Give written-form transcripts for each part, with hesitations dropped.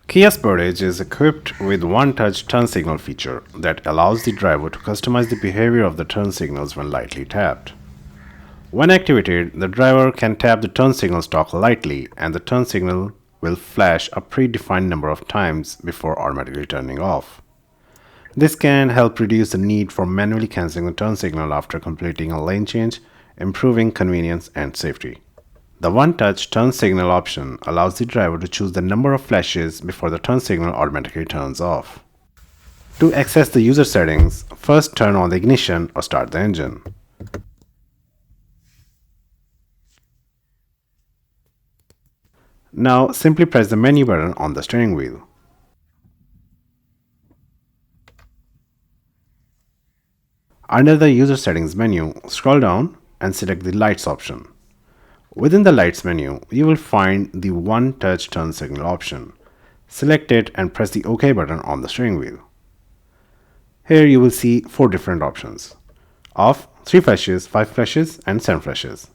Kia Sportage is equipped with one-touch turn signal feature that allows the driver to customize the behavior of the turn signals when lightly tapped. When activated, the driver can tap the turn signal stalk lightly and the turn signal will flash a predefined number of times before automatically turning off. This can help reduce the need for manually cancelling the turn signal after completing a lane change, improving convenience and safety. The one-touch turn signal option allows the driver to choose the number of flashes before the turn signal automatically turns off. To access the user settings, first turn on the ignition or start the engine. Now simply press the menu button on the steering wheel. Under the user settings menu, scroll down and select the lights option. Within the lights menu, you will find the one-touch turn signal option. Select it and press the OK button on the steering wheel. Here you will see 4 different options: off, 3 flashes, 5 flashes and 7 flashes.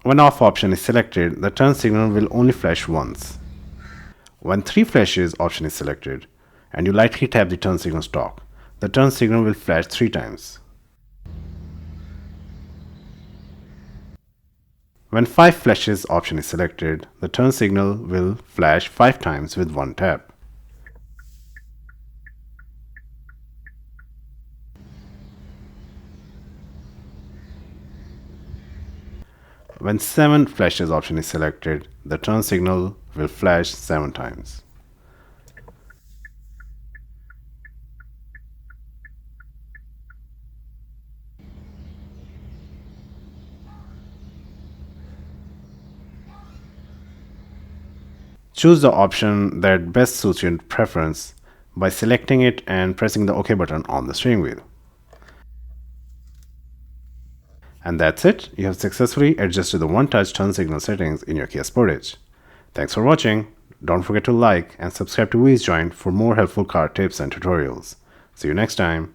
When off option is selected, the turn signal will only flash once. When 3 flashes option is selected and you lightly tap the turn signal stalk, the turn signal will flash 3 times. When 5 flashes option is selected, the turn signal will flash 5 times with one tap. When 7 flashes option is selected, the turn signal will flash 7 times. Choose the option that best suits your preference by selecting it and pressing the OK button on the steering wheel. And that's it. You have successfully adjusted the one-touch turn signal settings in your Kia Sportage. Thanks for watching. Don't forget to like and subscribe to WheelsJoint for more helpful car tips and tutorials. See you next time.